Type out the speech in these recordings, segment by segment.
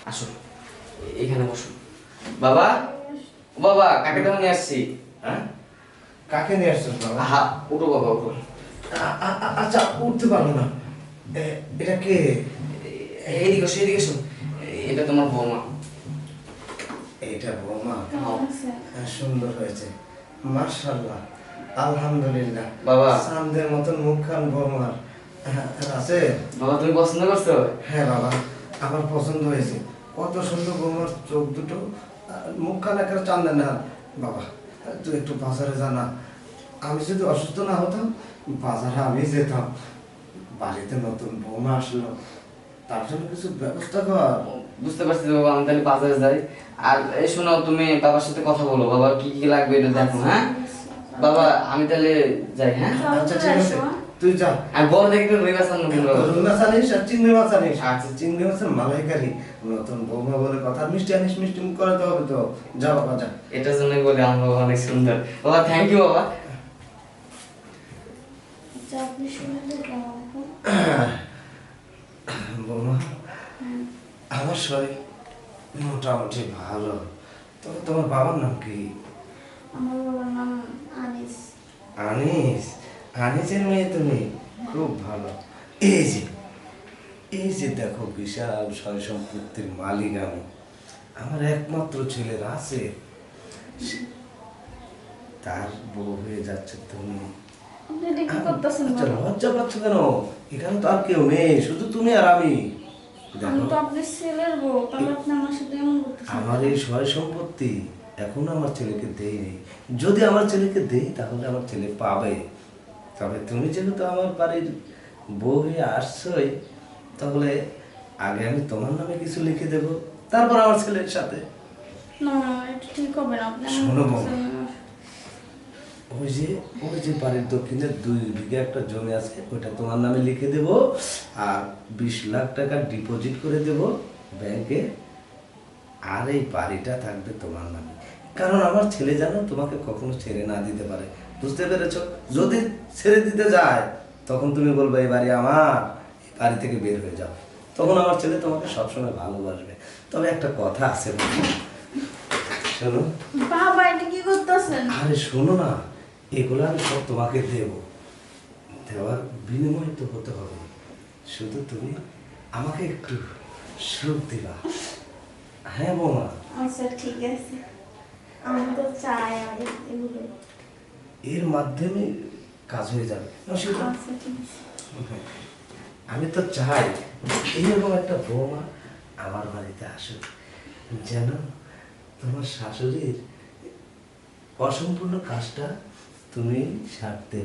আসো, এখানে বসো। বাবা, ও বাবা, কাকে তো নিয়ে আসছি। হ্যাঁ, কাকে নিয়ে আসছো বাবা? আহা, উঠো বাবা, উঠো। আচ্ছা, উঠতে পারবো না। এটা কে? এইদিকে এসো, এইদিকে এসো। এটা তোমার বৌমা। এটা বৌমা? কেমন আছেন? সুন্দর হয়েছে, মাশাআল্লাহ, আলহামদুলিল্লাহ। বাবা। চাঁদের মতন মুখখান বৌমার আছে। বাবা, তুমি পছন্দ করছো? হ্যাঁ বাবা, আমার পছন্দ হয়েছে। কত সুন্দর বৌমার চোখ দুটো, মুখখান একটা চাঁদের না। বাবা, তুই একটু বাজারে জানা। আমি যদি অসুস্থ না হতাম, বাজারে আমি যেতাম। বাড়িতে নতুন বৌমা আসলো, তার জন্য কিছু ব্যবস্থা কর। বুঝতে পারছি বাবা, আমি তাহলে বাজারে যাই। আর এই শোনো, তুমি বাবার সাথে কথা বলো, বাবা কি কি লাগবে এটা দেখো। হ্যাঁ বাবা, আমি তাহলে যাই। হ্যাঁ আচ্ছা ঠিক আছে, তুই যা। আর বড় দেখতে রুই মাছ আনবো কিন্তু বাবা। রুই মাছ আনিস আর চিংড়ি মাছ আনিস। আচ্ছা, চিংড়ি মাছের মালাইকারি, নতুন বৌমা বলে কথা। মিষ্টি আনিস, মিষ্টি মুখ করাতে হবে তো। যা বাবা যা। এটার জন্যই বলে আমার বাবা অনেক সুন্দর। বাবা থ্যাংক ইউ বাবা। আচ্ছা, আপনি শুনলে কেমন এখন? বৌমা, আমার শরীর মোটামুটি ভালো। তবে তোমার বাবার নাম কি? আমার বাবার নাম আনিস। আনিস? আনিসের মেয়ে তুমি? খুব ভালো। এই যে, এই যে দেখো, বিশাল সয় সম্পত্তির মালিক আমি। আমার একমাত্র ছেলে আছে, তার বউ হয়ে যাচ্ছে তুমি। আপনি এটা কি করতেছেন আচ্ছা, বাবা? লজ্জা পাচ্ছ কেন? এখানে তো আর কেউ নেই, শুধু তুমি আর আমি। আমি দেখো, তো আপনার ছেলের বউ, তাহলে আপনি আমার সাথে এমন করতেছেন? আমার এই সয় সম্পত্তি এখনো আমার ছেলেকে দেয়নি। যদি আমার ছেলেকে দেই, তাহলে আমার ছেলে পাবে। তবে তুমি যেহেতু আমার বাড়ির বউ হয়ে আসছোই, তাহলে আগে আমি তোমার নামে কিছু লিখে দেব, তারপর আমার ছেলের সাথে। না না, এটা ঠিক হবে না। আপনি এমন শোনো করতেছেন না। ওই যে বাড়ির দক্ষিণে 2 বিঘা একটা জমি আছে, ওটা তোমার নামে লিখে দেব। আর 20 লাখ টাকা ডিপোজিট করে দেব ব্যাংকে। আর এই বাড়িটা থাকবে তোমার নামে, কারণ আমার ছেলে যেন তোমাকে কখনো ছেড়ে না দিতে পারে। বুঝতে পেরেছো? যদি ছেড়ে দিতে যায়, তখন তুমি বলবে এই বাড়ি আমার, এই বাড়ি থেকে বের হয়ে যাও। তখন আমার ছেলে তোমাকে সবসময় ভালোবাসবে। তবে একটা কথা আছে, শোনো। বাবা, এটা কি করতেছেন? আরে শোনো না, এগুলো আমি সব তোমাকে দেব। দেওয়ার বিনিময় তো হতে হবে। শুধু তুমি আমাকে একটু সুখ দিবা। হ্যাঁ বৌমা। আচ্ছা ঠিক আছে, আমি তো চাই আর এগুলো। এর মাধ্যমে কাজ হয়ে যাবে। নসিবা, আচ্ছা ঠিক আছে। আমি তো চাই এইরকম একটা বৌমা আমার বাড়িতে আসুক, যেন তোমার শাশুড়ির অসম্পূর্ণ কাজটা তুমি সারতে।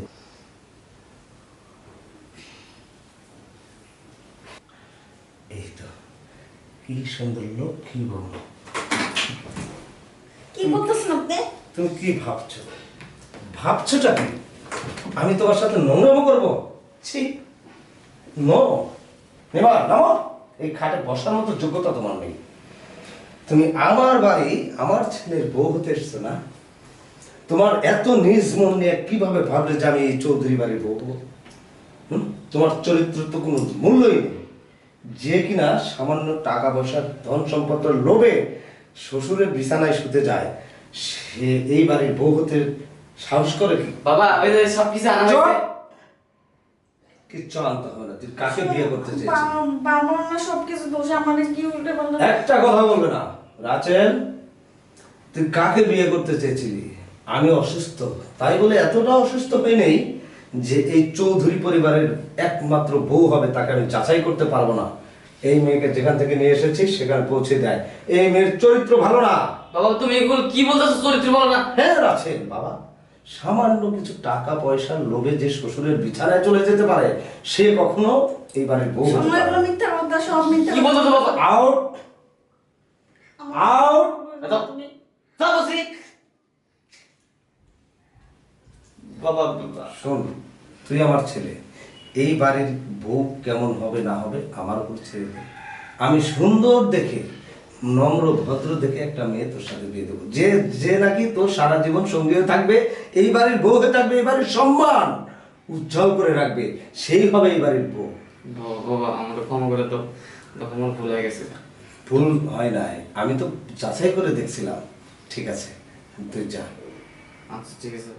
এই তো, কি সুন্দর লক্ষ্মী বৌমা। কি করতেছেন আপনি? তুমি কি ভাবছো? ভাবছোটা কি? আমি তোমার সাথে নোংরামো করবো? ছি, নো। এবার নামো। এই খাটে বসার মতো যোগ্যতা তোমার নেই। তুমি আমার বাড়ি, আমার ছেলের বউ হতে এসছো না? তোমার এত নিজ মন নিয়ে কিভাবে ভাবলে যে আমি এই চৌধুরী বাড়ির বউ হবো? তোমার চরিত্র তো কোনো মূল্যই নেই। যে কিনা সামান্য টাকা পয়সার ধন সম্পদের লোভে শ্বশুরের বিছানায় শুতে যায়, সে এই বাড়ির বউ হতে সাহস করে কি? বাবা, ওই যে সব কিছু আনা হয়েছে। কিচ্ছু আনতে হবে না। তুই কাকে বিয়ে করতে চেয়েছিস? বাবার না সবকিছু দোষ, আমার কি উল্টে পাল্টা? একটা কথা বলবে না রাচেল। তুই কাকে বিয়ে করতে চেয়েছিলি? আমি অসুস্থ, তাই বলে এতটা অসুস্থ হয়ে নেই যে এই চৌধুরী পরিবারের একমাত্র বউ হবে তাকে আমি যাচাই করতে পারবো না। এই মেয়েকে যেখান থেকে নিয়ে এসেছি সেখানে পৌঁছে দেয়। এই মেয়ের চরিত্র ভালো না। বাবা, তুমি এগুলো কি বলতেছো? চরিত্র বলো না। হ্যাঁ রাছেন বাবা, সামান্য কিছু টাকা পয়সার লোভে যে শ্বশুরের বিছানায় চলে যেতে পারে, সে কখনো এই বাড়ির বউ হতে পারে সময়গুলো না। মিথ্যা কথা, সব মিথ্যা কি বলতেছো বাবা? Out, out. যাও বলছি। বাবা, বাবা। শোন, তুই আমার ছেলে, এই বাড়ির বউ কেমন হবে না হবে আমার উপর ছেড়ে দে। আমি সুন্দর দেখে, নম্র ভদ্র দেখে একটা মেয়ে তোর সাথে বিয়ে দেবো, যে যে নাকি তোর সারা জীবন সঙ্গী হয়ে থাকবে, এই বাড়ির বউ হয়ে থাকবে, এই বাড়ির সম্মান উজ্জ্বল করে রাখবে, সেই হবে এই বাড়ির বউ। বাবা, বাবা, আমাকে ক্ষমা করে দাও। তখন আমার ভুল হয়ে গেছে। ভুল হয় নাই, আমি তো যাচাই করে দেখছিলাম। ঠিক আছে, তুই যা। আচ্ছা ঠিক আছে।